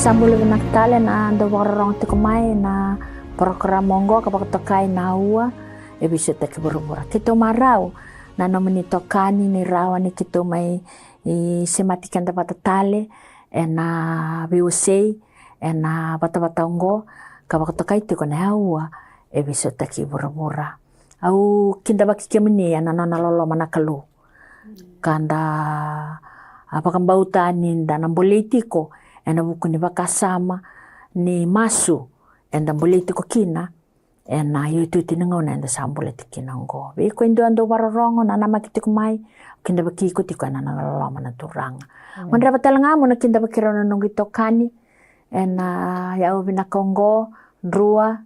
Sambulo vinakitale na ndo warorong tikumai na programongo kapag na Aua ena Veisautaki Vuravura. Kito marau na nomini tokani ni rawa ni kito mai sematikan da patatale ena VOC ena bata-batongo kapag tiko na Aua ena Veisautaki Vuravura. Au kinda bakikemini na nalolo manakalu. Kanda apakambautan da ng politiko ena buku ni bakasama ni masu enda politiko kina ena yutu tinangona enda sambulet kinango be ko ando warorongo na namakiti kumai kinda bakiko tiko na nalalama na turanga mandra batalanga mo na kinda bakirona nung itokani ena yao binakongo drua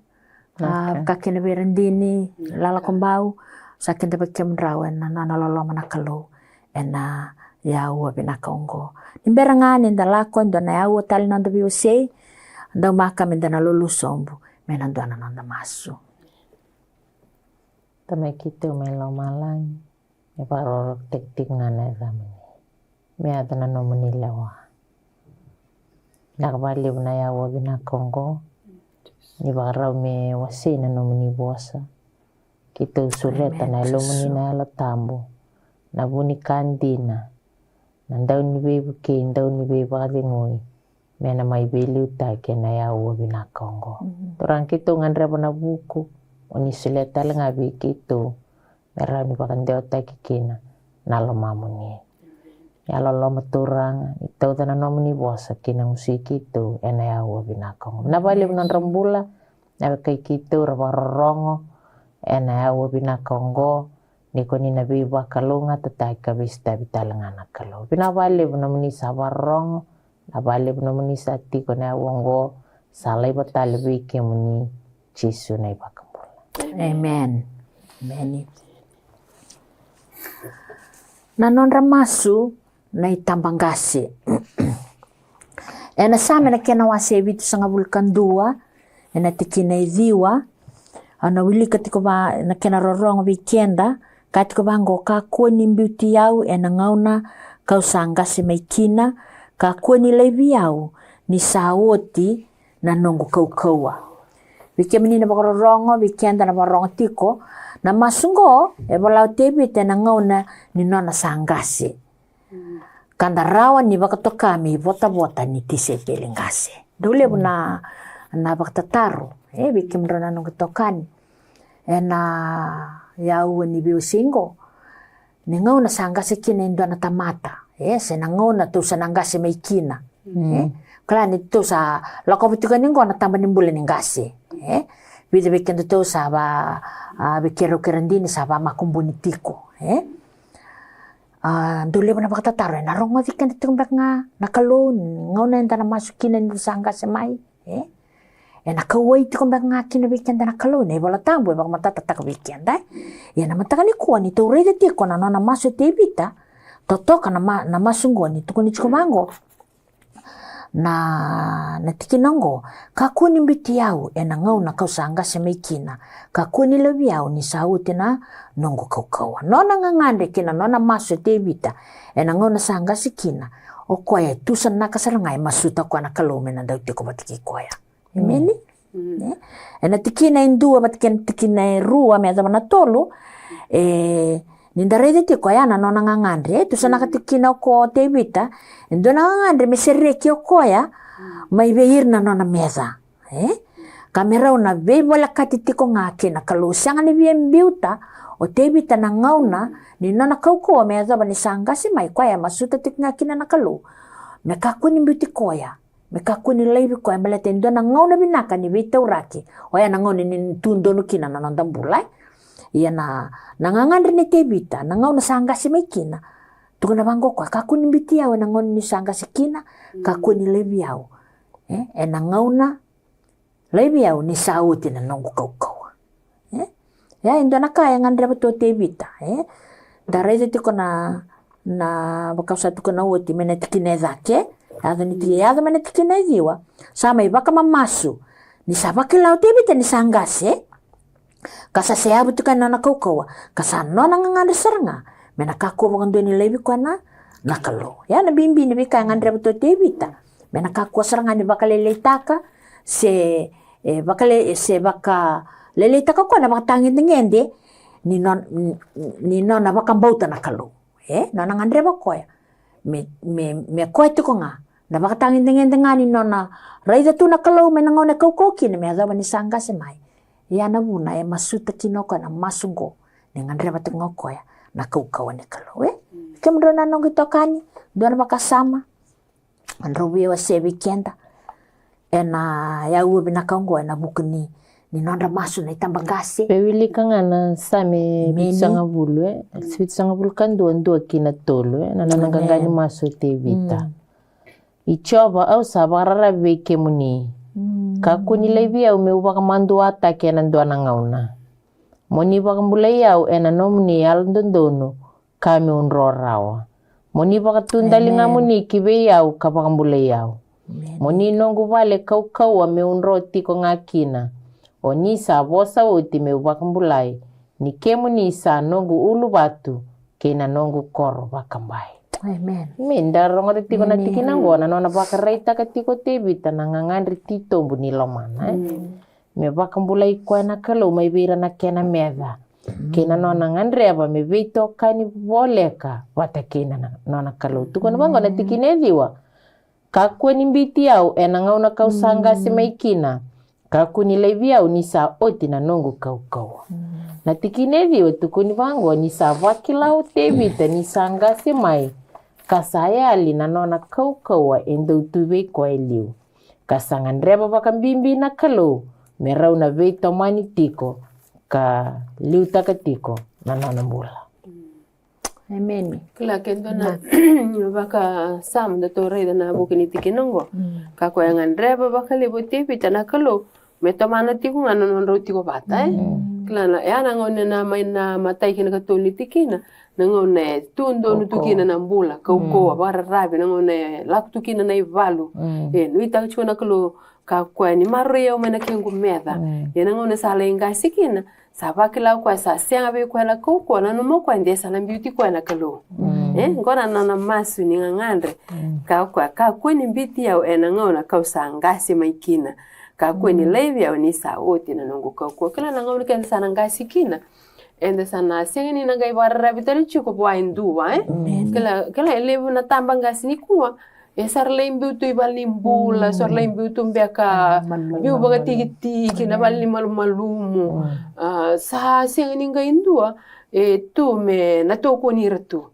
kakina berendini lala kombau sa kinda bakimdraw ena nalalama na kalo ena yao binakongo imberangani ndalako ndo na yao tali nando VOC ndo maka menda na lulusombu menando ananda masu tamai kitu melo malai ya paro tik ngana zamani me adana no munilawa nakbali na yao binakongo ni barau me wasina no muni bosa kitu suleta na lumuni na lo tambo na buni kandina nandau ni bebu ke ndau ni bebu ngoi mena mai belu ta ke na ya Aua binakongo torang kitu ngandra bona buku oni suleta lenga bi kitu mera ni bakandeo ta kikina nalo mamuni ya lolo maturang itu tana nomini bosa kina musiki itu ena ya Aua binakongo na bali bunan rambula na kai kitu rabarongo ena ya Aua binakongo niko ni nabi bakalunga tatai kabista bitalangana kalau binabali bunamuni sabarong nabali bunamuni sati kona wongo salai batali bike muni Jesu na ibakambula. Amen. Amen. Nanon ramasu na itambangasi. Ena sama na kena wasebi tu sanga vulkan dua ena tikina idiwa ana wili katiko ba na kena rorong weekenda katiko bango kakua ni mbiuti yau ena ngauna kau sanga se maikina kakua ni levi yau ni saoti na nongo kaua. Wike menina bakarorongo weekenda na barongo tiko na masungo e balau tebi tena ngauna ni nona sangase. Kanda rawa ni bakatokami bota ni tise pelingase. Dule na bakatataru wike mrona nongo tokani ena yau ni biu singo ni ngau na sangase kina indo na tamata se na ngau na tu sa nangase mai kina kala ni tu sa lako butukan ningo na tamba nimbule ningase bide beken tu sa ba bekero kerandini sa ba makumbuni tiko dule na bakatataru na rongo dikan tu nga nakalon ngau na enta na masukina ni sangase mai na kawai ti kumbang ngaki na weekend na kalon wala tambo baka matatatak weekend na mataka ni kuwa ni to rede ti ko na na maso te bita totoka na masungo ni tukuni chikumango na tikinongo kakuni mbiti yau na ngau na kausanga semekina kakuni lebi yau ni sauti na nongo kaukawa nona ngangande kina nona maso te bita na ngau na sanga sikina o kwaya tusan nakasarangai masuta kwa na kalome na daw ti ko batiki kwaya Meni, ena tikina indua batiken tikina rua me azama na tolo nindarede tiko yana nona ngangandre tu sana katikina ko tebita ndona ngangandre mesereki okoya mai beir na nona meza kamera una be bola katitiko ngake na kalusanga ni bien biuta o tebita na ngauna ni nona kauko me azama ni sangasi mai kwaya masuta tikina kina na kalu me kakuni biuti koya mekakuni leibi ko embele tendo na ngona binaka ni bita uraki oya na ngoni ni tundo no kina na ndambulai iya na ngangandre ni tebita na ngona sanga si mekina tukuna bango kwa kakuni biti yawe na ngoni ni sanga si kina kakuni leibi yao na ngona leibi yao ni sauti na nongo kaukawa ya indo na kaya ngandre bato tebita dareze tiko na bakausa tuko na uti menetikine zake Ada ni tia ada mana tikina diwa sama ibaka mamasu ni sabaki lau tebita ni sangase kasa seabu tukan nana kaukawa kasa nona nganganda seranga mena kako bakando ni lebi kwa na nakalo ya na bimbi ni bika ngandre bato tebita Mena kakuasarangani baka leleitaka se baka leleitaka ko na baka tangin-tingende ni nona baka mbauta na kalu. Nona ngandre bakoya. Me koe tiko nga. Na baka tangin-tingende nga ni nona raida tu na kalu me nangone kaukoki na me adaba ni sanga se mai. Ia na buna masuta kinoko na masungo. Ni ngandre batiko nga koya na kaukawa ni kalu. Kemro na nong itokani. Doon baka sama. Androwie wa se weekenda. Ena ya uwe binakaungo ena buku ni nonda masu na itambangasi. Pewili ka nga na same bitisanga bulu bitisanga bulu kan doon kina tolo nananangangani masu te vita. Ichoba au sabarara veke muni. Kakuni levi au meuwa kamandu atake ena doana ngauna. Moni bakambulai au ena nomuni alondondono kami unrorawa. Moni bakatundali nga muni kibe au kapakambulai au. Moni nongu vale kau ame unroti ko ngakina. Oni sa bosa uti me bakambulai. Ni kemu ni sa nongu ulu batu kena nongu koro bakambai. Amen. Mendarong ati tiko na tikina ngona nona bakareita ka tiko tebita na ngangandri tito mbuni lomana. Me bakambulai kwa na kalau mai bira na kena meda. Kena nona ngandre aba me veito kani boleka wata kena nona kalau tuko na bango na tikine diwa. Kaku ni mbiti au ena ngauna kau sanga si maikina. Kaku ni levi au ni sa oti na nongu kau. Na tikine diwa tuko ni bango ni sa wakilau tebita ni sanga si mai. Kasaya ali na nona kau wa endo tuwe kwa eliu. Kasangan reba bakambimbi na kalau. Merau na veito mani tiko. Ka liu taka tiko na nona mula. Amen. Kila kendo na baka sam da tore da na bukini tikinongo. Ka ko yang andreba baka lebo tipi tana kalo metomana tiku ngano non roti ko bata Kila na ya na ngone na mai na matai kina katoli tikina na ngone tundo nu tukina na mbula ko bara rabi na ngone lak tukina na ivalu. Nui ta chuna kalo ka ko ni mario mena kingu meda. Ya na ngone sala inga sikina. Saba kila kwa sa sianga be kwa na koko na no kwa ndie sala beauty kwa na kalo. Ngona na masu ni ngangandre. Ka kweni mbiti ya ena ngona ka sangasi maikina. Ka kweni levi ya ni sa oti na nongo ka kila na ngona kan sana ngasi kina. Ende sana sianga ni na gaibara rabitari chuko bwa induwa Kila elevu na tamba ngasi ni kuwa. Sarla imbutu ibali mbula, sarla imbutu mbeka biu baga tiki na bali malumu. Sa siang ninga indua tu me na toko ni ratu.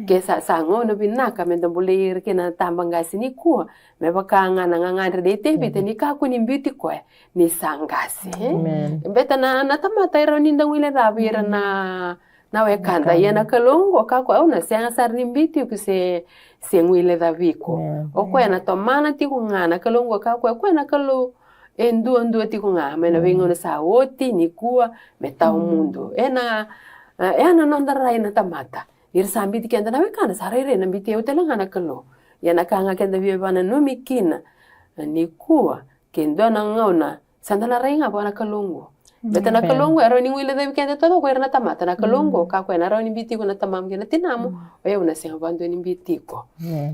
Ke sa ngono binaka me ndambulir ke na tambangasi ni kuwa me baka ngana de tebite ni ka ni imbuti ko ni sangasi. Beta na tamata ira ni ndangwile rabira na wekanda yana kalongo kako au na sianga sarimbiti ukise ngwile da viko o kwena tomana tiku ngana kalongo kako kwena kalo endu tiku ngana mena vingo sa oti ni kuwa meta mundo ena nonda raina tamata irsambiti kenda na wekana sarire na biti utelanga kalo yana kanga kenda bana no mikina ni kuwa kendo na ngona sandala rainga bana kalongo Beta na kalongo ero ni ngwile da kenda todo ko na tamata na kalongo ka ko na ro ni biti ko na tamam gena tinamo o una se bando ni biti ko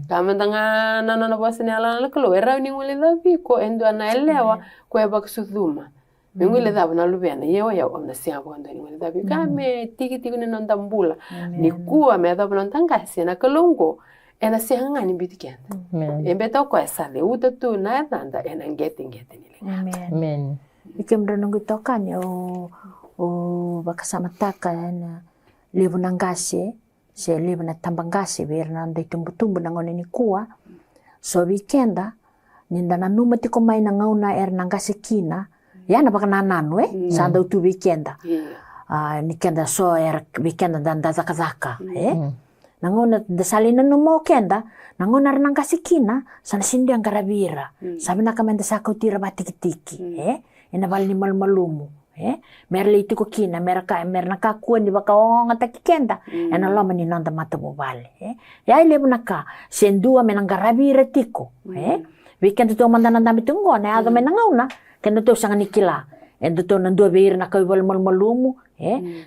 kamanda nga na bosa ni ala na kalo ero ni ngwile da biko endo na elewa ko e baksuduma ngwile da na lubena ya ona se bando ni ngwile da bika me tiki ni nonda mbula ni kuwa me da bano tanga se na kalongo ena se hanga ni biti kenda beta ko sale uta tu na nanda ena ngete ni Amen. Ikem nongo tokani o bakasama taka na levu nangase se levu na tambangase ver na ndai tumbu na ngone ni kuwa so weekenda ninda na numa tiko mai na ngauna nangase kina yana baka nananu sanda utu weekenda ni kenda so weekenda dan zaka na ngona desalina numa kenda na ngona nangase kina sana sindi ang garabira sabi na kamenda saka utira batiki ina bali ni malumu merle itiko kina mer na kakua ni baka onga takikenda ena loma ni nonda mata mo bale ya ile bunaka sendua menangarabira tiko weekend to mandana ndami tungo na ado menangauna kendo to sanga nikila endo to nando beir na kawal malumu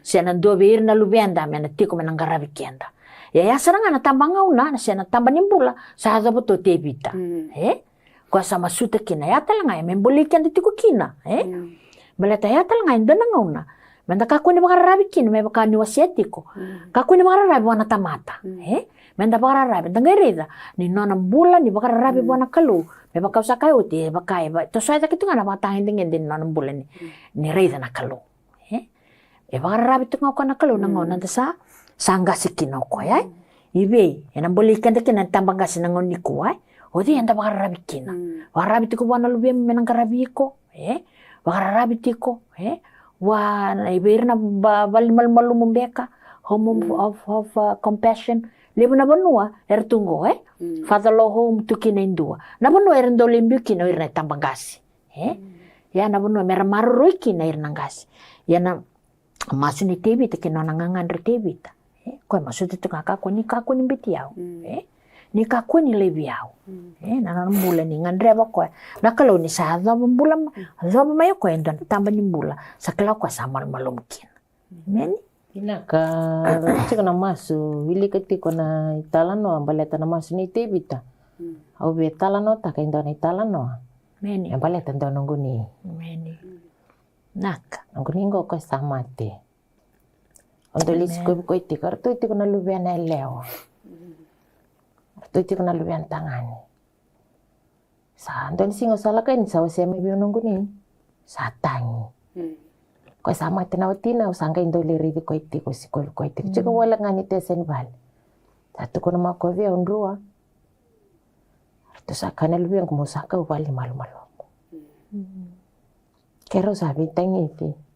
se nando beir na lubenda mena tiko menangarabi kenda ya saranga na tambangauna na se na tamba nimbula sa ado boto tebita Kwa sama suta kina yatal ngai membolikan tiko kina baleta yatal ngai ndona ngauna menda kakuni bakararabi kina me bakani wasietiko kakuni bakararabi wana tamata menda bakararabi dangereza ni nona mbula ni bakararabi wana kalu me bakausakai uti bakai ba to saya kitu ngana batangin dengan din nona mbula ni reza na kalu bakararabi tu ngau kana kalu na ngauna sa sangga sikino ko ibe ena bolikan de kina tambanga sinangon ni ko odi enda bakararabi kina bakararabi tiko wana lubi menang karabi ko bakararabi tiko wa iberna balimal malumbeka home of compassion lebo na banua ertungo father lo home tukina indua na banua erndo limbi kina irna tambangasi ya na banua meramaru kina irna ngasi ya na masuni tebi tekina nangangan tebi ta ko masu tu kakak ni bitiau ni kakak ni lebiau na nambula ni ngandreba ko na kalau ni sa nambula zo mayo ko endan tamba ni mbula sa kala ko sa malumkin men ina ka chika na masu wili kati ko na italano ambaleta na masu ni tebita au be talano ta ka endan italano men ambaleta ndo nguni men naka nguni ngo ko sa mate ondolis ko iti kartu iti ko na lubiana leo iti ko na lubiana tangani sa andon singo sala kan sa wase me binongo ni sa tangi ko sama tena watina usanga indoli ridi ko iti ko sikol ko iti chiko wala ngani tesen bal satu ko na makovia ondrua to sa kana lubian ko musaka ubali malu kero sabi tangi iti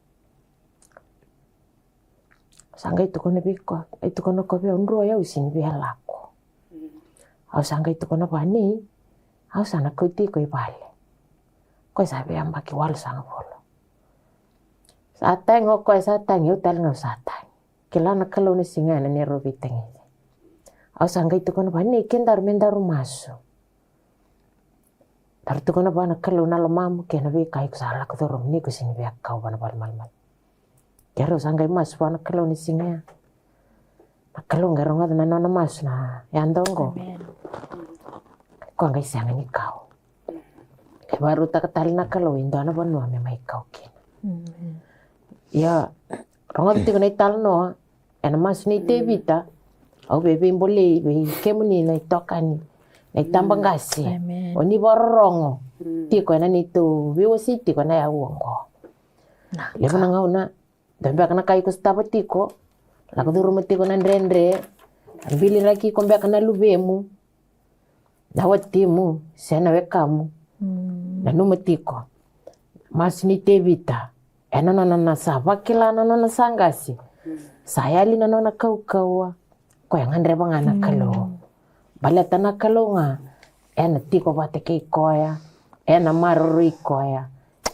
sangga itu kono biko itu kono kopi ondro ya usin biarlako au sangga itu kono bani au sana kuti ko ibale ko sabe ambaki wal sana bolo satang ko satang yo tal ngau satang kelana kalau ni singana ni robi tengi au sangga itu kono bani kendar mendar masu tar itu kono bana kalau na lomam kena bi kai kusala ko rom ni ko sin biak kau bana bal mal kero sanggai mas wana kalau ni singa kalau nggak rongat na nona mas na yandongo ko ngai sanga ni kau baru tak ketali na kalau indana banua me mai kau kin ya rongat ti kana italno ena mas ni tebita au bebe mbole be kemuni na itokani na tambangasi oni borongo ti ko na ni tu wiwosi ti ko na ya uongo lebo na ngauna Dambe kana kai ko stapa tiko la ko duru metiko na ndrendre ambili lagi ko mbe kana lubemu dawatimu sena wekamu na numetiko masni tebita ena nona sapa kila nona sangasi saya li nona kau ko yang andre bangana kalo baleta na kalo nga ena tiko bateke koya ena maruri koya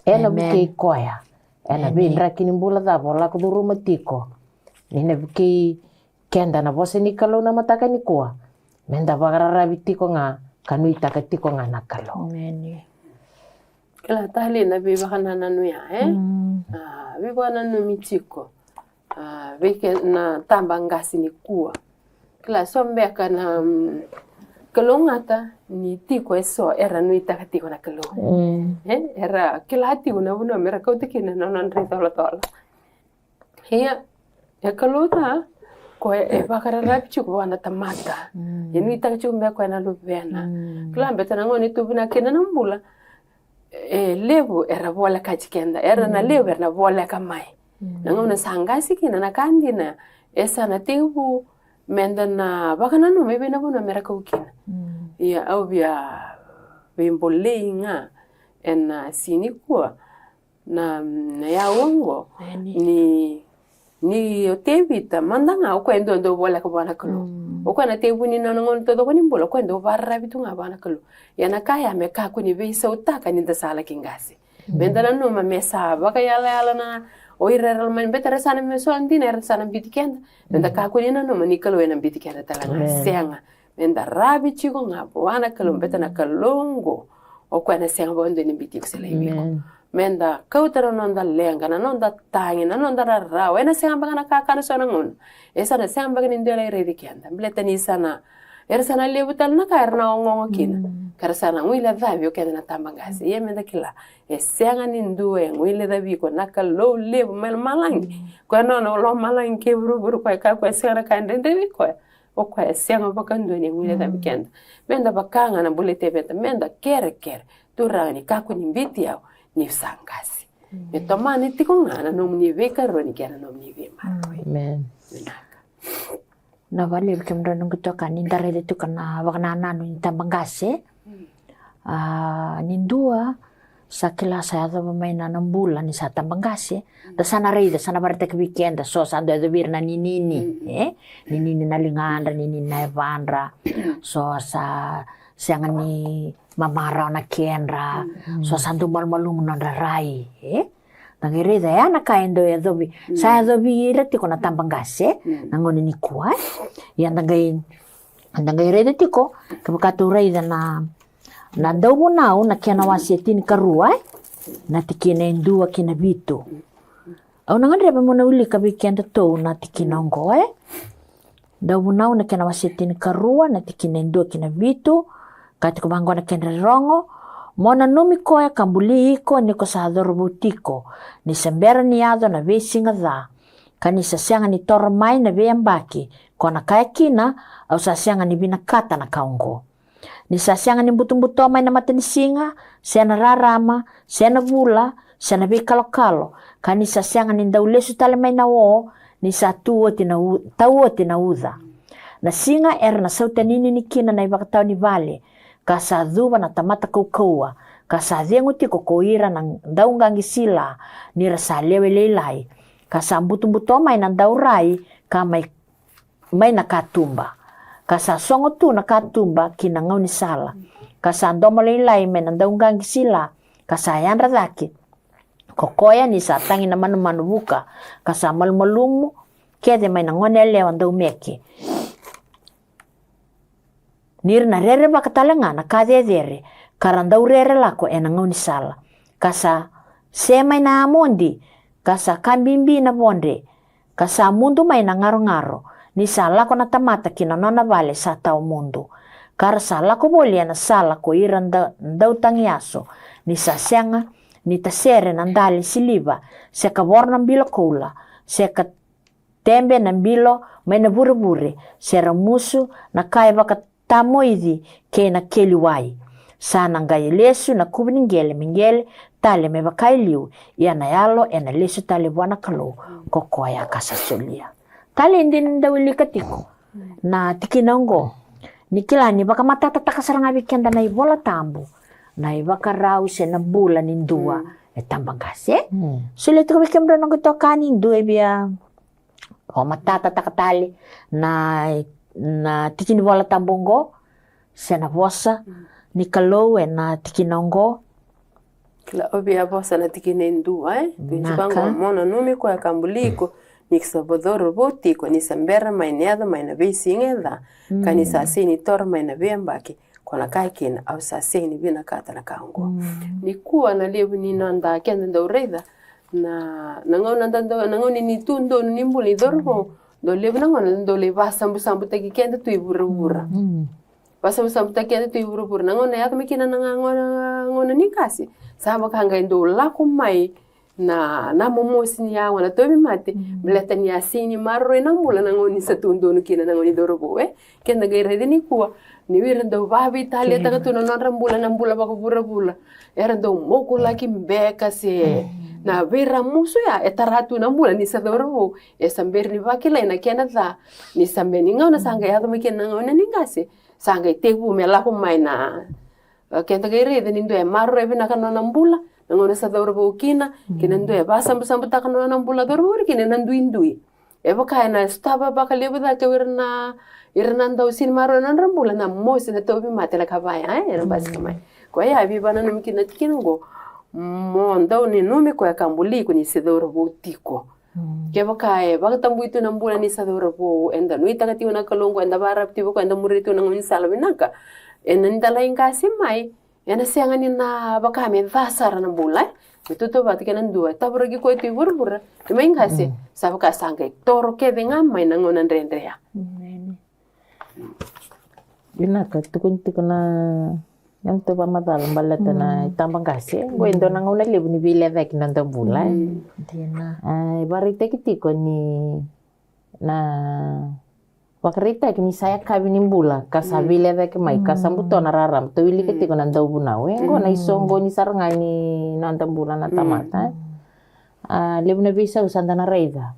ena buke koya ena bindra kini bula da bola ko duru matiko nina biki kenda na bose ni kalau na mataka ni kuwa menda bagara bitiko nga kanu itaka tiko nga nakalo meni kala tahli na be bakana nanu ya be bana no mitiko be na tambangasi ni kuwa kala sombe kana kalongata ni tiko eso era no itaka tiko na kalo era kila tiko na buno mera kau tikina na non retola tola ya kalo ta ko bakara rapchu ko na tamata ni itaka chu mbe ko na lubena kala mbeta na ngoni tu bina kena na mbula lebu era bola kachikenda era na lebu era bola kamai na ngona sangasi kina na kandina esa na tibu menda na bakana no mebe na buno mera kau kina ya au bia bimbolinga ena sini kuwa na ya wongo ni otebita mandanga o kwendo ndo bola ka bana kalo o kana tebu ni no ngon todo ko ni bola kwendo barra bitunga bana kalo ya na kaya me ka ku ni Veisautaki ni sala kingasi bendala no ma mesa baka yala na o irreral man betara sana me so andina sana bitikenda benda ka ku ni no ni kalo ena bitikenda tala senga benda rabi chigo ngabo wana kalo betana kalongo o kana senga bondo ni bitik sele biko menda kautaro nonda lenga na nonda tangi na nonda rawa ena senga bangana kakana sona ngon esa na senga bangani ndela iredi kenda bleta ni sana Era sana lebu tal na kair na ongongo kina. Kara sana ngwile dhabi o kena na tambangasi. Ye menda kila. E senga nindue ngwile dhabi ko naka low lebu malangi. Kwa nono lo malangi ke Vuravura kwa senga kaindende kwa. O kwa senga bakandu ni ngwile dhabi kenda. Menda bakanga na bulete beta. Menda kere. Turanga ni kaku ni mbiti yao. Ni sangasi. E tomani tiko ngana no mnive karoni kena no mnive maroi. Amen. Na vale kemra nung kutoka nindare itu kana wakana nanu tambangase. Nindua sa kilasa ya maina ng bulan ni sa tambangase. Da sana rida sana bartek weekend so sa do na ninini ninini na lingandra ninini na evandra so sa siangan ni mamaraw na kenra so sa malmalung na rai nangirida ya nakaendo ya dobi sa dobi reti ko na tambangase nangoni ni kuai ya nangirida tiko kapakaturay na daw mo na kianawasi tin karuay na tikina indua kinabito au nangadre mo na uli kabikenda to na tikinongo daw mo na kianawasi tin karua na tikina indua kinabito kati ko bango na kenrongo mona numi ko ya kambuli ko ni ko sa dorobutiko ni sembera ni ado na vesinga da kanisa sianga ni tormai na veyambaki ko na kayakina au sa sianga ni binakata na kaongo ni sa sianga ni butung-buto may na matanisinga siya na rarama siya na vula siya na kalo-kalo kanisa sianga ni daulesu talamay na wo ni sa tuwa tinauda na singa na sautanini ni kina na ibakataw ni vale kasaduwa na tamata kaukawa kasadhengu tiko koira ng daunggangi sila ni rasa lewe-lelay kasambutung-buto may ng dauray may nakatumba kasasongo tu nakatumba kinangaw ni sala kasandomo lelay may ng daunggangi sila kasayan radaki kokoya ni sa tangi naman manubuka kasamalmalumo kede may nangonelewan daw meki nir na rere bakatalanga na kadedere karandau rere lako enangaw ni sala kasa semay na amondi kasa kambimbi na bonde kasa mundo may nangaro-ngaro ni sala ko na tamata kinanona vale sa tao mundo kara sala ko bolya na sala ko iran daw tangyaso ni sasyanga ni tasere nandali siliba se kabor ng bilo kola se katembe ng bilo may nabure-bure se ramusu na kaya baka tamoidi ke na keliwai sana ngai lesu na kubningele mingele tale me bakailiu ya na yalo ena lesu tale bwana kalo kokoya kasasolia tale indin dawili katiko na tikinongo nikilani baka matatata kasaranga bikenda na ibola tambu na ibaka raw se na bulan indua tambangase sulit ko bikemra ng kutoka nindu biya o matatata katali na tikini wala tambongo sena bosa ni kalo na tikinongo kila obia bosa na tikinendu pinchukango mona numi kwa kambuliko nikisabodoro botiko ni sambera maineado maina veisingeda kanisa sini tor maina vembaki kona kaikina au sa sini bina kata na kaongo ni kuwa na lebu ni nanda kenda ndaureda na ngoni ni tundo ni mbuli dorbo do lebu nangona do le basambu taki kenda tu Vuravura basambu taki kenda tu Vuravura nangona ya mikina ngona ni kasi saba kanga ndo lako mai na momosi ni yawa na tobi mate mleta ni asini marro na mula nangoni sa tundo no kina nangoni dorobo kenda gaire ni kuwa ni wira ndo babi Italia taka tu na rambula baka Vuravura era ndo moko laki mbeka se na vera musu ya etaratu na mula ni sa dorobo samber ni vakila ina kena za ni sambe ni ngona sanga ya to mikena ngona ni ngase sanga tebu mela ko mai na kenda gaire ni ndo marro na kanona mbula ngona sa dorobo kina ndo basambu taka kanona mbula dorobo kina ndui baka na staba baka lebu da kawirna irnanda usin maro na rambula na mosi na tobi matela kabaya era basikama kwa ya bibana no mikina tikingo mondo ni numi kwa kambuli kuni sedoro botiko ke baka tambuito na mbula ni sedoro bo enda no itakati una kalongo enda barap tibo ko enda murito na ngoni sala binaka enda ndala ingasi mai ena siangani na baka me vasara na mbula mituto batikana ndua tabragi ko itu Vuravura imengasi sabaka sangai toro ke benga mai na ngona ndendrea Binaka tukunti ko na yang to pamatalang balata na tambang kasi. Gwendo na nga unalibo ni Bila Vek ng tambulan. Ay, barita kitiko ni na wakarita ni saya kabi ni Bula. Kasabila Vek may kasambuto na raram. Tuwili kitiko ng daw Ngo na isonggo ni sarangay ni ng tambulan na tamata. Libo na bisa usanda na reida.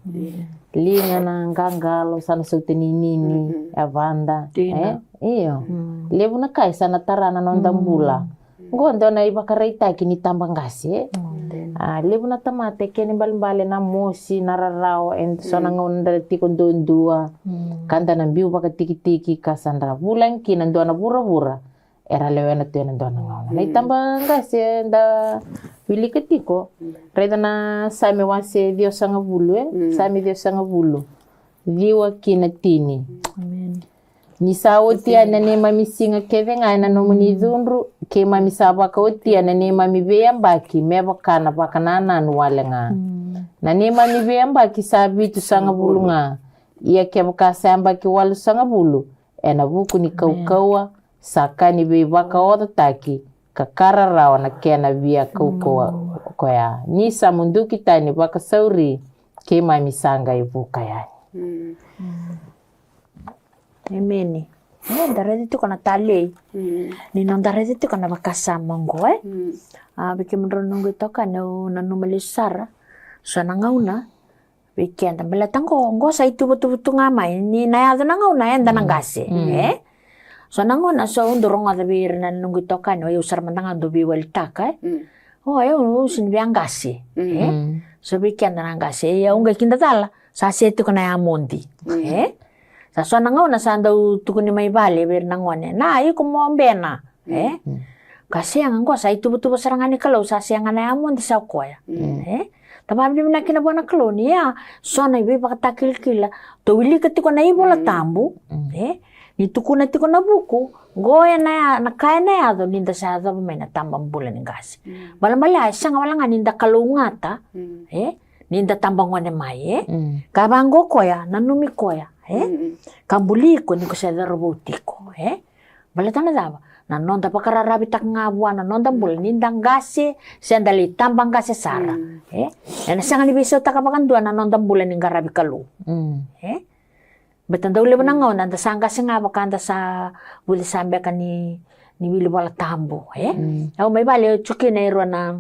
Linga ng ganggal usanda sa utinini avanda. Iyo. Libo na kay sa natarana ng tambula. Ngondo na iba karita kini tambang kasi. Libo na tamate kini balimbali na mosi nararaw and so nangon dati kondon dua. Kanda ng biu baka tiki-tiki kasandra bulan kinando na Vuravura. Era lewe na tuyan nando na ngaw. Na itambang kasi da wili ketiko. Reda na sami wase Dios sa nga bulu Sami Dios sa nga bulu. Diwa kinatini. Amen. Ni sawo tia na ni mami singa keve nga na no muni zunru ke mami saba ka tia na ni mami beyam baki meba kana bakanana wala nga. Na ni mami beyam baki sabi tu sa nga bulu nga. Iya ke baka samba ki walu sa nga bulu. Na buku ni kaukawa sakani be baka oda taki kakara rawa na kena via kaukawa koya. Ni sa mundu kita ni baka sauri ke mami sanga ibu kaya. Emeni. Ndare dito kana tali. Ni ndare dito kana bakasama ngo biki mronongo ito kana nanumalisara. So nangauna biki anda belatango ngo sa itu betul-betul ngamai ni naya nangauna enda nangase. So nangona so ndorong ada bir nanungo ito kana usar mandanga dobi weltaka. Ayo sinbiang gasi. So biki anda nangase ya unga kindatala sa setu kana ya mondi. Sa so nangauna sa daw tukuni may bali bir nangone na ayo kumombena. Kasi ang ngo sa itu betul sarangani kalau sa siangan na amon di sa koya. Tabab di na kinabuan na kloni ya. So na ibe bakatakil-kila. Tuwili katiko na ibo la tambu. Nitukuna tiko na buku. Goya na nakaya na yado ninda sa yado may natambang bulan ng gas. Balamala siya nga wala nga ninda kalungata. Ninda tambang wane may. Kabango koya, nanumi koya. Kambuliko ni ko sa robotiko. Balatan na daba. Nanonda pa kararabitak nga buwan, nanonda bulan nindang gasi, siyandali tambang gasi sara. Siya nga ni Veisautaki Vuravura, nanonda bulan ng garabi kalu. Betan daw libo na nga, nanda sa gasi nga baka anda sa buli sambe ka ni Willy wala tambo. May bali, chuki na iro na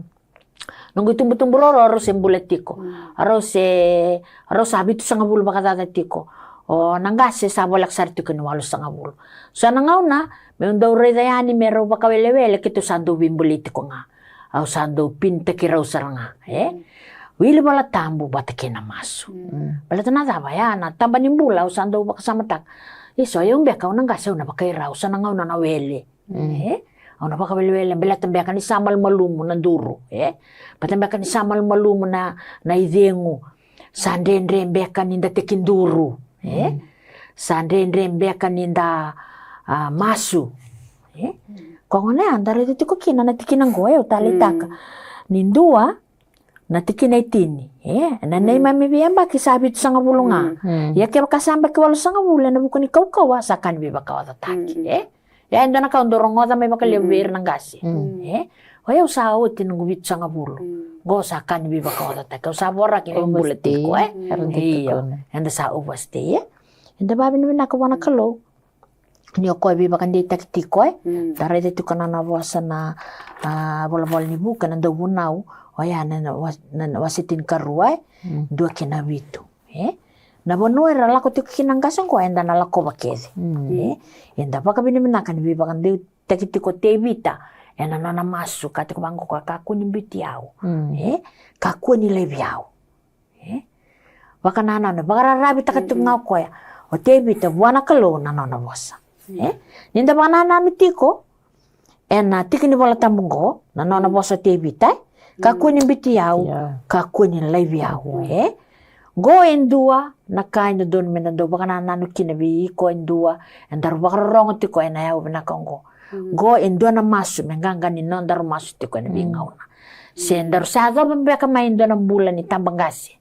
nung itumbutumbo aro sa bulatiko. Aro sabi to sa nga bulo baka dadatiko. O nanggasi sa walak sarti ko ni walo sa nga bulo. So nangaw na, may daw redayani mero baka wele-wele kito sando bimbolitiko nga. Aw sando pintakiraw sa nga. Willy wala tambo bata kinamaso. Balata na daba yan, tamba ni mbula aw sando baka samatak. Iso yung beka o nanggasi o nabakairaw sa nangaw na nawele. Aw nabaka wele-wele, balata beka ni samal malumo ng duro. Batang beka ni samal malumo na idengo. Sandendre beka ninda tekinduro. Sandendre beka ninda masu. Kung ano yan, dari dito ko kina natikinang goy o talitaka. Nindua, natikinay tini. Nanay mamibiyang baki sabi ito sa nga bulo nga. Kaya kasamba ki walo sa nga bulo na buko ni kaukawa sa kanbi baka watataki. Yan doon na kaundorong nga may makalibir ng gasi. Kaya usawa tinugubit sa nga bulo. Go sa kanbi baka watataki. Usawa rak yung bulati ko Yan da sa ubas di. Yan da babi namin nakawa na kalo. Niyo ko biba kan di taktiko Dari dito ka na nawasa na bola-bola ni buka na daw bunaw. O yan na wasitin karuay. Dua kinabito. Nabono era lako tiko kinanggasan ko enda na lako bakezi. Enda pa kabi namin nakan biba kan di taktiko tebita. Yan na masuk kati ko bangko kaku ni bitiaw. Kaku ni lebiaw. Baka nanano baka rarabi takatung ngaw ko ya. O tebita buwana kalo na nawasa. Ninda ba nanami tiko? Tiki ni wala tambunggo, nanona bosa tebita. Kaku ni bitiaw, kaku ni lebiaw. Go endua, nakain na doon menando baka nanano kinabi ko endua, endar baka rongo tiko ayaw binakongo. Go endua na masu, menggangga ni nondar masu tiko na bingaw na. Sendar sa baka may endua ng bulan ni tambang gasi.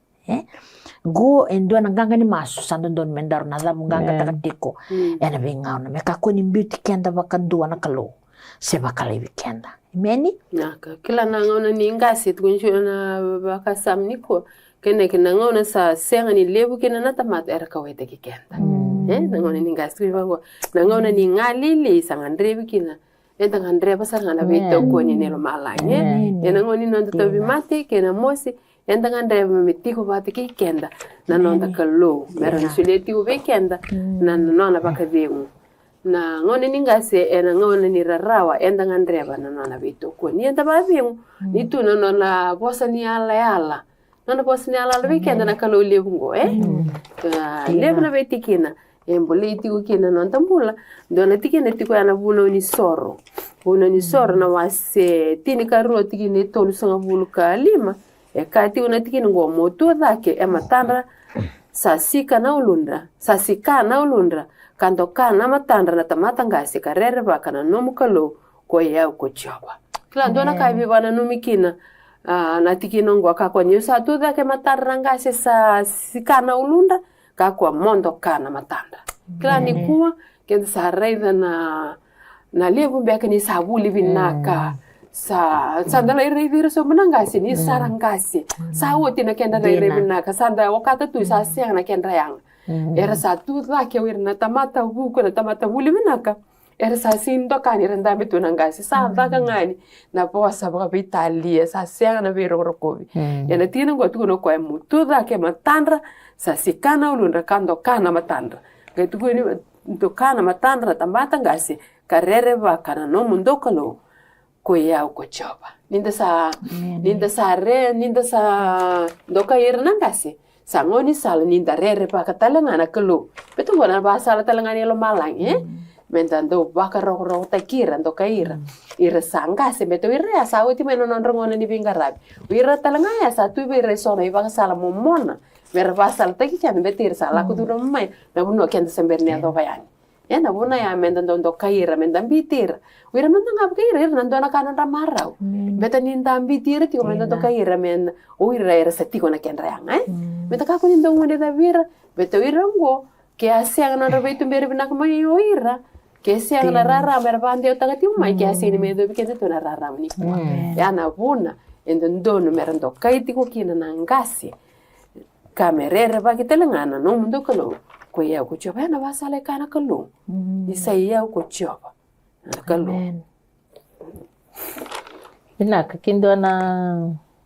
go endua nanganga ni masu sandon mendar na da munganga takatiko ena bengauna me kakoni beauty kenda bakandua na kalo se bakale weekenda meni naka kila nangona ni ngasi tukunjo na bakasam niko kene nangona sa senga ni lebu kena na tamata era kawete kikenda nangona ni ngasi tukunjo nangona ni ngalili sangandrebi kina enta ngandreba sangana beto ko ni nelo malanye nangoni nonto tobi mate kena mosi enta ngandreba mitiko bate kikenda na nonta kalo meran suleti weekenda na nona bakademu na ngone ningase ena ngone ni rarawa enda ngandreba na nona beto ko ni enta babimu ni tu nona bosa ni ala nona bosa ni ala weekend na kalo lebungo lebu na betikina emboleti ko kina non tambula dona tikina tiko ana buno ni soro na wase tini karo tikini tolu sanga bulu ka lima kati una tikini ngo moto dake matandra sasika na ulundra kanto kana matandra na tamata ngasi karere baka na nomu kalo ko ya ko choba kila dona kai bibana numikina na tikino ngo kako ni sa tu dake matandra ngasi sa sikana ulundra kakwa mondo kana matandra kila ni kuwa kenda sa reida na lebu beka ni sabuli binaka sanda reivira so menangasi ni sarangasi sawoti na kenda reibinaka sanda wakata tu sa siang na kenda yang era satu laki wirna tamata buku na tamata buli binaka era sa sindo kani renda betu nangasi sanda ngani na posa baka Italia sa siang na viro rokovi yana tina ngo tu no kwa mutu laki matandra sa sikana ulundra kando kana matandra gitu ni to kana matandra tamata ngasi karere baka na no mundo kalo ko ya ko choba ninda sa doka irna ngasi sangoni sala ninda rere baka talangana kalo betu ngona ba sala talangani lo malang mentando baka ro takira doka ira sangase betu ira sa uti meno non ngona ni bingarabi ira talangaya sa tu ira sona ibaka sala momona mer basal taki kan betir sala ku duro mai na buno ken sembernia do bayani na buna ya mendando doka ira mendambitir wira mendanga bakaira ira nandona kanan ramarau beta ninda ambitir ti mendando doka ira men ira setiko na ken rang beta ka ko ninda ngone da vira beta ira ngo ke asia na rabetu mbere binak mai ira ke asia na rara mer bande otangati mai ke asia ni medo bikete to na rara ni ya na buna endondo merando kaiti ko kina nangasi kamerere ba kitelengana no mundo kalo ko ya ko choba na basale kana kalo isaiya ko choba kalo ina kakindo na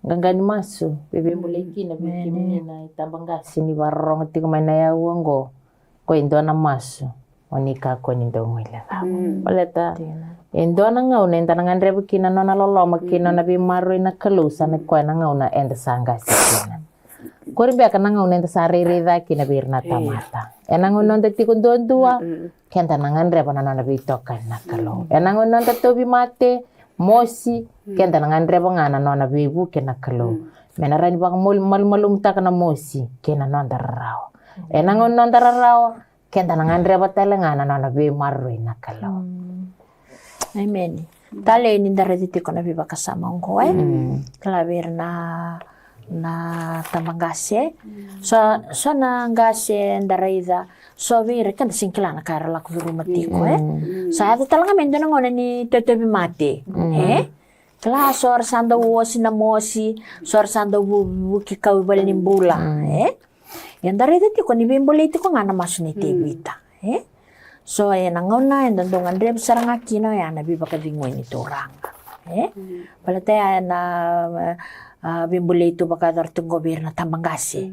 gangani masu bebe muleki na bikini na itambangasi ni barong tiko mana ya uongo ko indona masu onika ko ni ndo mwila baleta indona ngauna indana ngandre bikina nona loloma kina na bimaru na kalusa na ko na ngauna enda sangasi kina Korbe kana ngauna enda sarere daki na birna tamata enangon nonta tiko ndondua kenta nangandre bana na bitoka na kalo enangon nonta tobi mate mosi kenta nangandre bangana nona bibu kena kalo menarani bang malum takana mosi kena nonta rao enangon nonta rao kenta nangandre batalengana nona be marui na kalo amen tale ni darati tiko na biba kasama ngo klaver na tamangase so na ngase ndaraida so vire kan singklana kara la ku rumah tiko sa ata talanga mendo ngona ni totobi mate kla sor sanda wosi na mosi sor sanda wuki kau bal nimbula yang darida tiko ni bimbole tiko ngana masuni tebita so na ngona ndongan drem sarang akino ya na biba kadingo ni toranga palata na bimbole itu baka dartung goberna tambangasi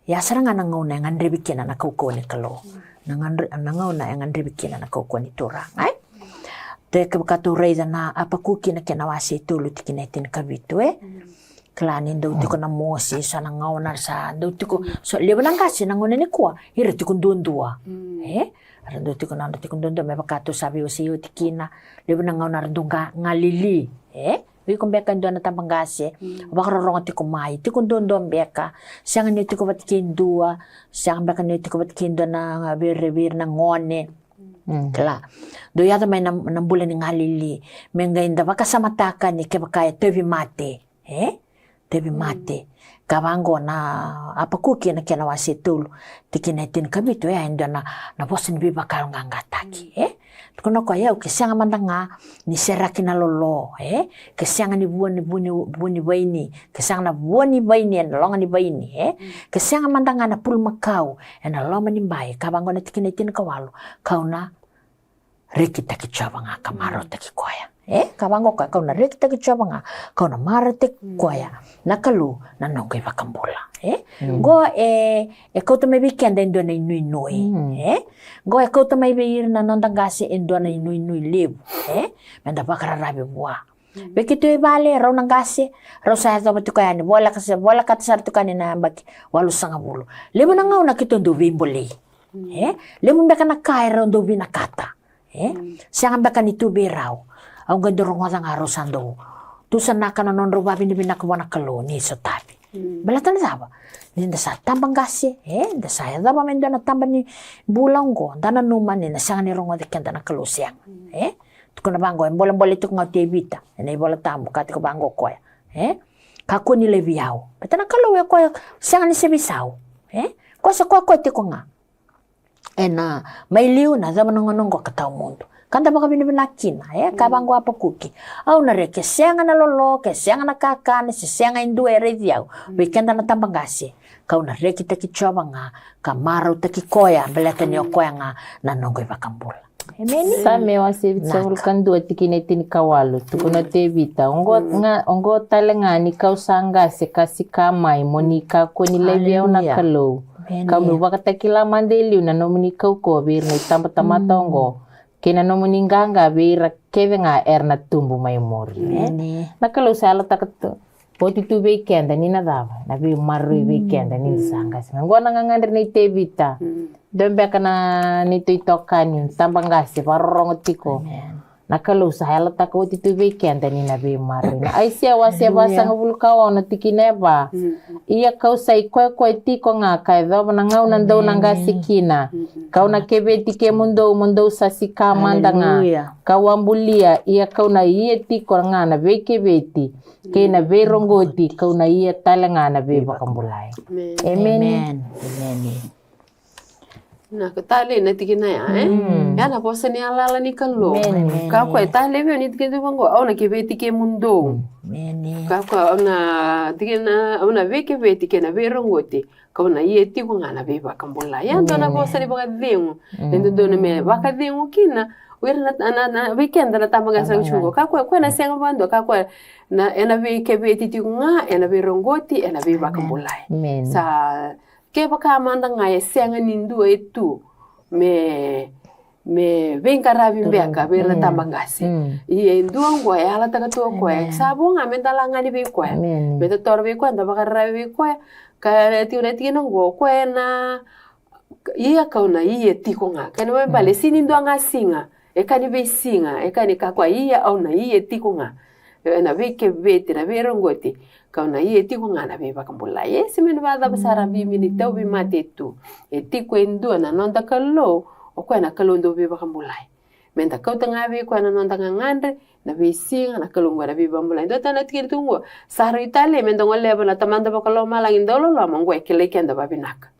ya sarang ana ngona ngandre bikina na kauko ni kalo ngona ngandre bikina na kauko ni torang te ka tu reida na apa kuki na kena wasi tulu tikina tin kabitu klani ndo tiko na mosi sana ngona sa ndo tiko so leba nang kasi ngona ni kwa ira tiko ndondua ndo tiko na tiko ndondo me baka tu sabi usi tikina leba nang ngona ndunga ngalili wi kumbeka ndo na tambangase bakara ronga tiko mai tiko ndondo mbeka siang ni tiko batkin dua siang beka ni tiko batkin do na bir na ngone kla do yata mai na bulan ngalili menga inda baka samataka ni ke baka tevi mate tevi mate. Kavango na apakuki na kena wasitulu. Tikina itin kabito endo na bosi ni biba kalungangataki. Tukono kwa yau kesianga mandanga ni seraki na lolo. Kesianga ni buoni baini. Kesianga na buoni baini na longa ni baini. Kesianga mandanga na pulmakau na loma ni mbai. Kavango na tikina itin kawalu. Kau na rekita kichaba nga kamaro taki koya. Kavango ka kau na rekita kichaba nga kau na mara taki koya. Nakalu na nongo iba kambula. Go kau ta may weekend endo na inui. Go kau ta may beir na nondangasi endo na inui libu. Menda bakararabi buwa. Begitu ibale raw nangasi raw sa hata tukani bola katasar tukani na baki walu sanga bulu. Libu na ngaw na kitondo bimboli. Libu mbeka na kaya raw do binakata. Siya nga baka ni tubi raw. Ang ganda rin nga nga rosando. Tusan na ka na non rubabi ni binakawa na kalo ni sa tabi. Balatan na saba. Ninda sa tambang gasi. Da saya daba mendo na tambang ni bulang ko. Dana numan ni na siya nga ni rongo di kanda na kalo siya. Tuko na bango. Bolang-bola ito nga tibita. Ina ibola tambo. Kati ko bango ko ya. Kako ni lebiyaw. Bata na kalo ya ko siya nga ni sebisaw. Ko sa ko iti ko nga. Na may liw na daba nung kataw mundo. Kanda baka binibinakin kabanggo apa kuki. Au na re kesiya nga nalolo, kesiya nga nakakane, kesiya nga indu diyaw. Weekend na tambang gasi. Kau na re kita kichoba nga kamaraw taki koya, beleta niyo koya nga nanongoy bakambula. Sa me wasi sa hulkan dua tikinaitin kawalo. Tukuna tebita. Ongo talenga ni kau sangase kasi kamay monika ko nilebiyaw na kalo. Kau baka takila mandeliw na nomini kau ko bir ni tamata ongo. Kina nomini ganga bir keve nga na tumbu may mori. Nakalo sa ala takato. Poti tu weekend ni na dava. Nabi maru weekend ni sangase. Ngo nangangandre ni tebita. Dombe kana nito itokani tambang gasi parong tiko. Nakalo sa hala tako titu weekend ni nabi mari. Na ay siya wasya basa nga bulkaw na tikineba. Iya kau say ko tiko nga kay do nangaw nandaw nang gasi kina. Kau na kebe tike mundo sa sikamanda nga. Kau ambulia iya kau na iya tiko nga na beke beti. Kay na berongoti kau na iya talanga na be bakambulay. Amen. Na katali na tikina ya na posa ni alala ni kalo ka kwa tale vyo ni tikina bango au na kebe tike mundo ka kwa na tikina au na veke ve tike na verongote ka na yeti ko ngana be bakambula ya ndo na posa ni baka dengu ndo na me baka dengu kina wera na weekend na tamanga sa chugo ka kwa na senga bando ka kwa na ena veke ve tike nga ena verongoti ena be bakambula sa ke baka manda nga senga nindu etu me venga rabi mbeka bera tambangasi i nduango ya ala takato ko sabo nga mendala nga ni be ko me to torbe ko anda baka rabi ko ka tiure tino ngo ko na iya ka una iya tiko nga kana me bale sini nduanga singa e kani be singa e kani ka kwa iya au na iya tiko nga na veke vete na verongoti kau na ie tiko nga na be bakambula si mena bada basara bi mini tau bi mate tu e tiko endua na nonda kalo o ko na kalo ndo be bakambula menda kau tanga be ko na nonda ngandre na be singa na kalo ngwa be bambula ndo tana tikir tungo sara itale menda ngole bana tamanda bakalo malang indolo la mango ekele kenda babinaka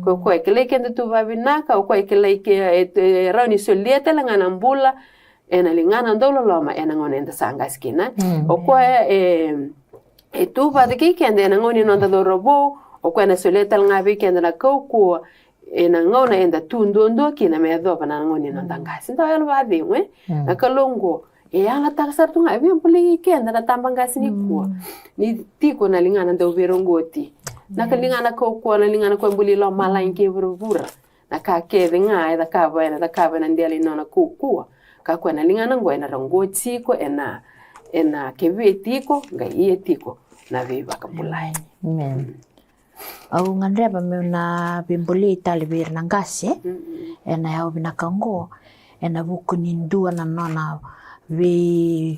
ko ekele kenda tu babinaka o ko ekele ke rauni solieta la ngana mbula ena lingana ndolo loma ena ngone enda sanga skina o ko tu ba de kende ena ngone nonda do robo o ko ena soleta nga be kende na ko ena ngone enda tundondo kina me do bana ngone nonda ngasi ndo yalo ba de we na kalongo ala taksar tu nga be puli kende na tambangasi ni ko ni tiko na lingana ndo verongoti na kalingana ko na lingana ko mbuli lo malainke Vuravura na ka kede nga eda ka ba na ndeli nona ko ka kwa na lingana ngo ena rongoti ko ena kebe tiko nga iye tiko na be bakambulai Amen. Au ngandre ba me na bimbuli tali bir nangasi ena yau binakango ena buku nindua na nona vi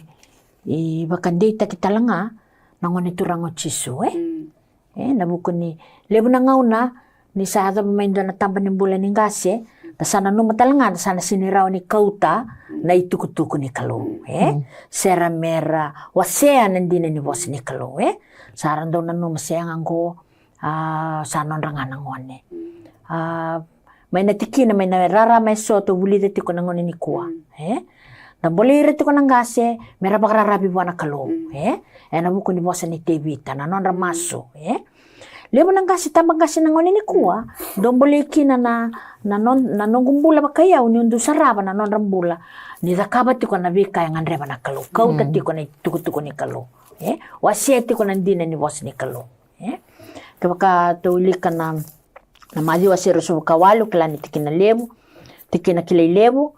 bakandita kitalanga nangone turango chisu na buku ni lebu na ngauna ni sa hada maindo na tamba ni bulan ningasi Dasana no matalanga, dasana sinirao ni kauta na itukutuku ni kalu. Sera mera wasea nandina ni bos ni kalu. Saran daw na no maseangan ko sanon rangana ngone. May natikina may narara may soto bulida tiko na ngone ni kuwa. Na boleh tiko nang gase mera bakararabi buana kalu. Na buko ni bosa ni tebita na non ramaso. Lebo nang kasi tambang kasi nang ngone ni kuwa, don boleh kina na non gumbula bakaya uni undu saraba na non rambula. Ni zakaba tiko na bika yang andre na kalu. Kau tiko na tuku ni kalu. Wasiati ko nandina ni boss ni kalu. Kapag tulikan na mali wasiro sa kawalu kala ni tikina lebu, tikina kilay lebu,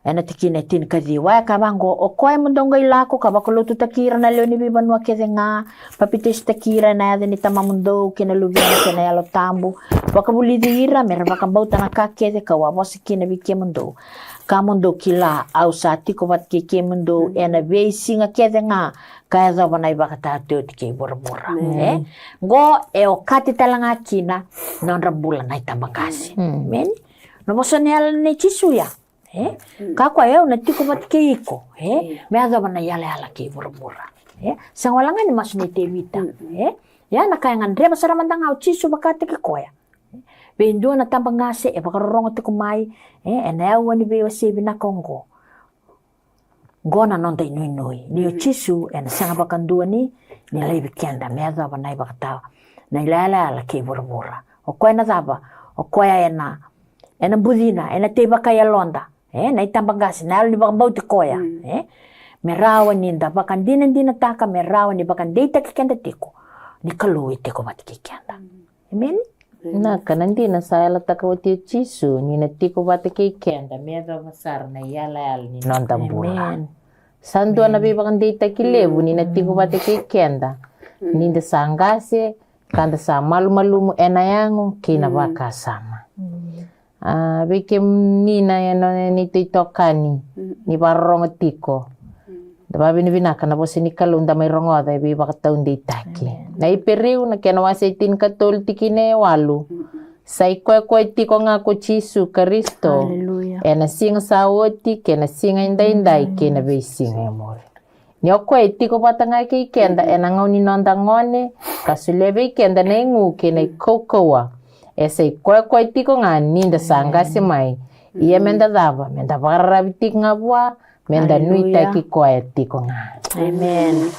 na tikina tin kadiwa kabango o koy mundonga ilako kabakolo tutakira na leo ni biban wa keze nga papitis takira na yada ni tamamundo kina lubina kina yalo tambu wakabuli dira mera wakambauta na kakeze kawabos kina bike mundo kamundo kila au sati ko bat kike mundo ena Veisinga keze nga kaya za banay bakata tiki Vuravura go o kati talanga kina non rambula na itambakasi men no mosonial ni chisuya kakwa na tiko batike iko me ada bana yala ki Vuravura sangwalanga ni masuni tevita ya na kaya ngandre basara mandanga uchisu bakate ke koya bendo na tambangase bakarorongo tiko mai na wani be wasebi na Kongo gona non dai nui ni uchisu na sanga bakandua ni lebi kenda me ada bana bakata na ilala ki Vuravura o koya na daba o koya ena budina ena teba kaya londa na itambangasi na ni bakambau ti koya merawa ninda bakan dina taka merawa ni bakan data kikenda tiko ni kalu tiko bat kikenda amen na kanandi na sayala takawati chisu ni na tiko bat kikenda meda basar na yala ni nondambura sandu na be bakan data kilebu ni na tiko bat kikenda ni de sangase kanda sa malu ena yangu kina baka sama beke nina ya ni titokani ni barongo tiko dababi ni binaka na bosi ni kalunda may rongoda ibi bakataun di taki na iperiu na kena wasaitin katol tikine walu sa ikwe tiko nga ko Chisu Kristo ena singa sawoti kena singa indai kena Veisinga amor ni okwe tiko batanga ki kenda ena ngoni nondangone kasulebe kenda na ingu kena kokowa ese kwe tiko nga ninda sangasi mai iya menda daba menda barrabi tik nga bua menda nuita ki kwe tiko nga amen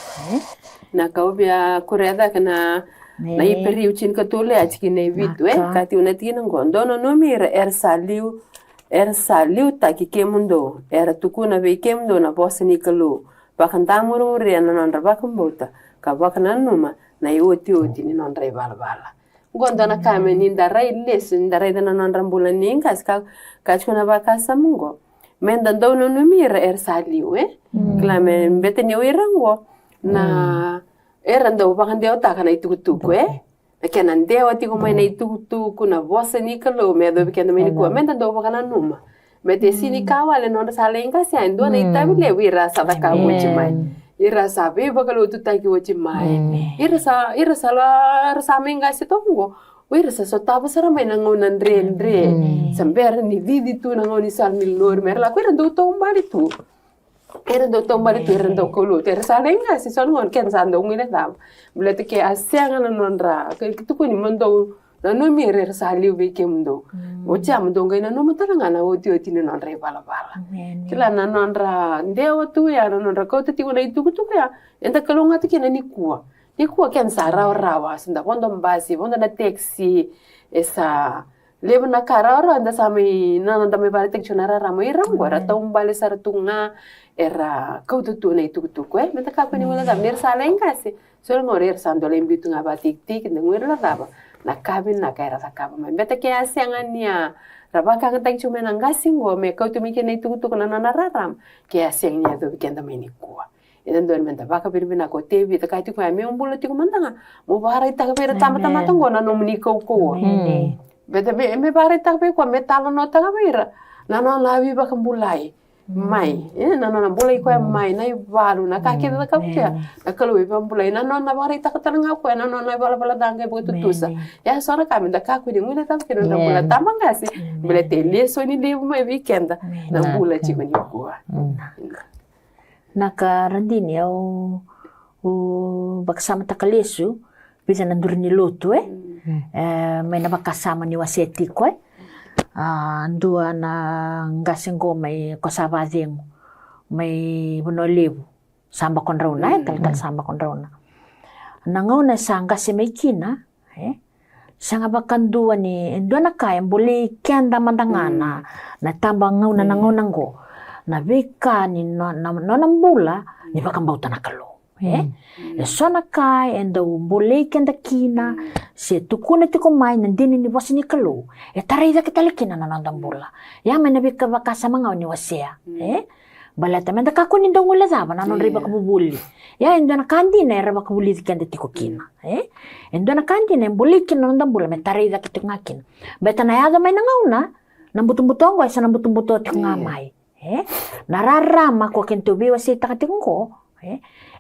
na kaubia kureda kana na iperi uchin katole achiki ne vitu kati unatina ngondo no mira saliu taki kemundo tukuna ve kemundo na bosa ni kalu bakandamuru re na nondra bakambota ka bakana numa na yoti ni nondra bala gondo na kame ni ndarai lesu ndarai na nondra mbula ninga kachuna bakasa mungo menda ndo no mira saliu klame mbete ni wirango na ndo bakandeo takana itukutuku na kena ndeo tiko mai na itukutuku na bosa ni kalu medo bikenda mai ku menda ndo bakana numa mete sini kawale no sala inga si ando na itabile wira sa ka wochi mai ira sa be bakalo tutaki wochi mai ira sa menga si tongo wira sa so tabo sara mai na ngona ndre samber ni vidi tu na ngoni sal milor mer la kwira do tombali tu era do tombali tu era do kolo ter sala inga si son ngon ken sando ngine tam blete ke asenga na nondra ke tu ni mondo na no mi re saliu be kemdo wochi amdo ngai na no mataranga na oti ni nondra bala kila na nondra ndeo tu ya na nondra ko ti wala itu tu ya enta kalonga ti kena ni kuwa ken sara rawa sinda kondo mbasi kondo na taxi esa lebo na karara anda sami na nanda me bare tekchonara ramo irango era tombale sartunga era kautu na itu meta ka ni wala da mer sala ingasi sol ngorer sando le imbitu nga batik ngwer la daba na kabin na kaira sa kaba me beta ke asiangania rabaka ka tang chuma nang gasingo me kautu mi kena itu na nararam ke asiangnia do kenda me ni kuwa eden do menta baka birbina ko tevi ta kai ti ko me umbulo ti ko mandanga mo bara ita ka pera tama tongo na no mni ko beta me bara ita ka ko me talo no ta ka pera na no lavi baka mbulai mai na nona bula iko mai na valu na kaki na kapia na kalau iba bula na nona bari ta katanga ko na nona bala danga bo tutusa ya sona kami da kaku di ngula tam kino na bula tamangasi bula tele so ni de mai weekend na bula chiko ni ko naka randini au baksama takalesu bisa nandur ni lotu may nabakasama ni waseti ko andua na ngasengo may kosabazeng may bunolebu samba konrauna kalkal samba konrauna nangaw na sanga si may kina sanga bakandua ni endua na kaya buli kenda mandangana na tambang ngaw na nangaw nanggo na beka ni nonambula ni bakambauta na kalo so na kai enda bole kenda kina se tukuna tiko mai nandini ni bosi ni kalo tarai da kita lekina na nandambula ya mena beka bakasa mangaw ni wasea balata menda kako ni ndongula zaba na non riba kabubuli ya enda na kandi na era bakabuli kenda tiko kina enda na kandi na bole kina nandambula me tarai da kita ngakin beta na yaga mai nangauna nambutumbutongo isa nambutumbuto tiko ngamai nararama ko kento biwa si takatingko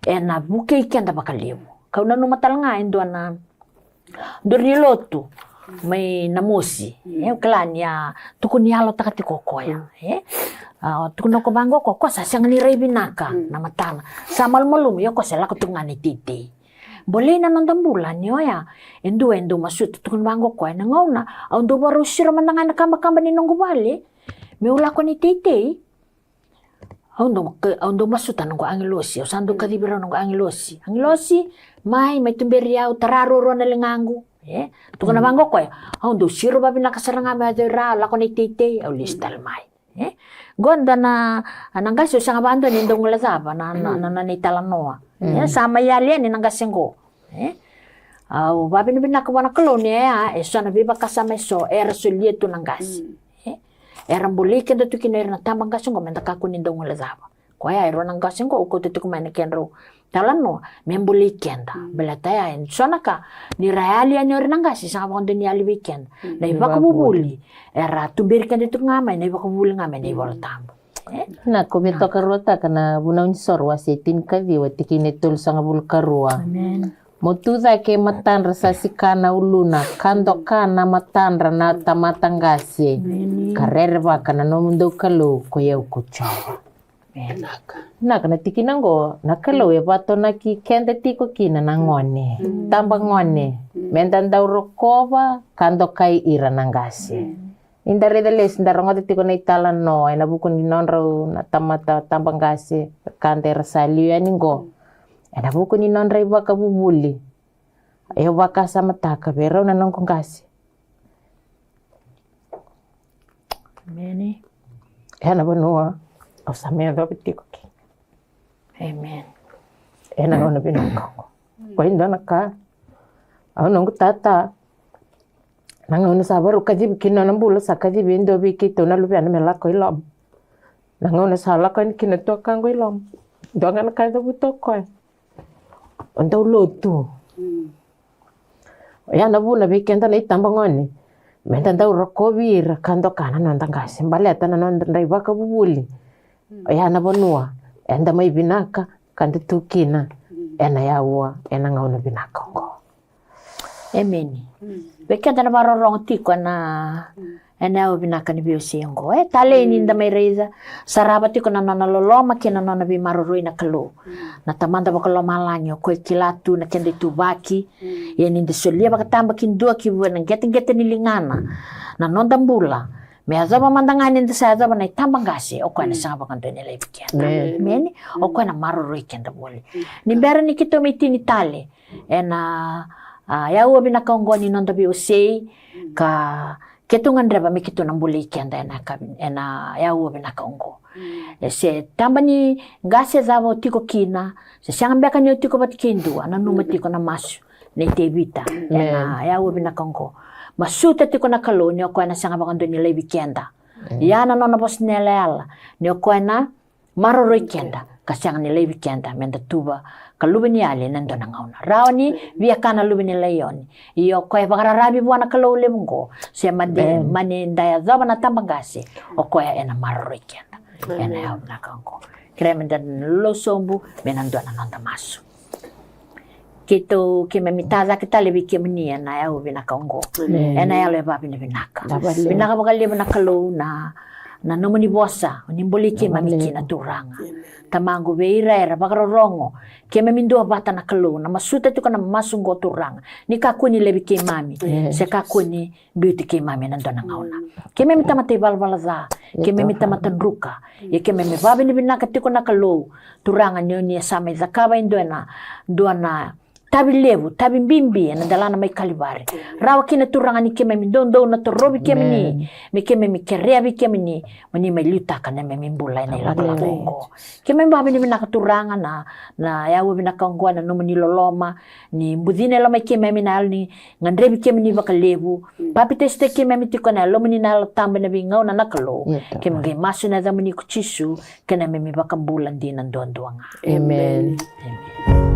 na buke kenda bakalimu kau na numatalanga endo na dornilotu may namusi klanya tukuni halo takati kokoya tukuno ko bango ko sa sang ni binaka na matana sa malmalum yo ko sala ko tungani titi boleh na nandang bulan yo ya endo masut tukun bango ko na ngauna ando baru sira mananga nakamba ni nongo bali me ula ko ni titi Aundo masutan ng angilosi, o sando kadibira ng angilosi. Angilosi, may tumberiyaw, tararuro na lingango. Tuko na bango ko, aundo siro ba binakasarang nga madera, lako ni tite, o listal may. Gonda na, nanggasyo siya nga bando, nindong ulazaba, na nanitalan noa. Sama yali, ninanggasing ko. Babi na binakawa na kolonia, so nabiba kasama so, era sulieto nanggas. Eram bulikan datu kinair na tamang gasing ko menta kakunin dong wala zaba. Kaya ero nang gasing ko uko titu kumain kenro. Talan no membulikan da. Belataya en sonaka ni reali anyo rin nang gasi sa kapag ni ali weekend. Na iba ko bubuli. Era tubirkan dito ngamay na iba ko bubuli ngamay na iba tambo. Na komento karota kana bunaw ni sorwa sitin kavi wati kinitul sa ngabul karua. Amen. Motuza ke matandra sa sikana uluna kando kana matandra na tamatangasi karerva kana nomundo kalo koyeu kuchawa naka na tikinango nakalo ya bato naki kende tiko kina na ngone tamba ngone mendanda urokova kando kai ira nangasi indare deles ndarongo tiko na italan no ina buku ni nonro na tamata tambangasi kande rasaliu yaningo Ada buku ni non raiba kabubuli. Ayo baka sama taka bero na nong kongkasi. Amen. Ena bonua. O samea do bitiko ki. Amen. Ena ngona binoko. Ko inda naka. Au nong tata. Nangona sabaru kaji kino nambulu sakaji bindo bikito na lubi ana melako ilom. Nangona sala kan kino to kango ilom. Dongan kaida butoko. Untuk lotu. Ya na bula bikenta na itambangoni. Menta ndau rokovira kando kana nanda ngasi mbaleta na nanda ndaiba kabubuli. Ya na bonua. Enda mai binaka kandi tukina. Ena ya ua ena ngauna binaka ngo. Amen. Bekenta na marorong tiko na ena u binaka ni biusi ngo. Tale ni nda mai reiza. Saraba tiko na loloma kina na bi maroroi na kalu. Na tamanda bakalo malanyo ko kilatu na kende tubaki. Yan hindi solia bakatamba kindua kibuan ng getting nilingana. Na nondambula. May azaba mandanganin da sa azaba na itambang gasi. O kwa na sanga bakando nila ibigyan. Amen. O kwa na maroroi kenda boli. Nimbera ni kito may tinitali. Ena yawa binakaunggo ni nondabi usay ka ketungan reba mi kito nang buli kenda ena yawa binakaunggo. Se tamba ni gasi zabo tiko kina. Se siyang beka niyo tiko bat kindu. Ano numatiko na masu. Na itebita. Ena yawa binakaunggo. Masuta tiko na kalo niyo kwa na siyang bakando nila ibikenda. Yana no nabos nila niyo kwa na maroroy kenda. Kasyang nila ibikenda. Menda tuba kalubi ni ali nando na ngauna. Rao ni via kana lubi nila yoni. Iyo kwa bakararabi buwana kalo ule mungo. Siya mani ndaya zaba na tambangasi. O kwa ena maroroy kenda. ena yao vinakango. Kira mendan lo sombu menando ananda masu. Kito kime mitaza kita lebi kimni ena yao vinakango. Ena yao leba vinaka. Vinaka bakali vinakalo na nomoni bosa nimboli kima miki na turanga. Tamangu veira era bakarorongo kime mindo bata na kalo na masuta tu kana masungo turanga. Ni kakuni lebi kimami. Se kakuni beauty kimami nando na ngauna. Kime mitamate balbalaza. Kime mitamata druka. Ye kime mibabi ni vinaka tiko na kalo turanga nyoni sama zakaba indoena doana tabi levu, tabi bimbi na dalana may kalibari. Rawa kina turanga ni keme mi dondo na torobi keme ni mi keme mi kereabi keme ni mani may luta ka na may mimbulay na ilabalagongo. Keme mbabi ni minakaturanga na yawa binakangwa na numani loloma ni budine la may keme minal ni ngandrebi keme ni bakalevu. Papi teste keme mi tiko na lomani na tamba na bingaw na nakalo. Keme gay maso na damani kuchisu kena may mi bakambulan din ang doon-doanga. Amen. Amen.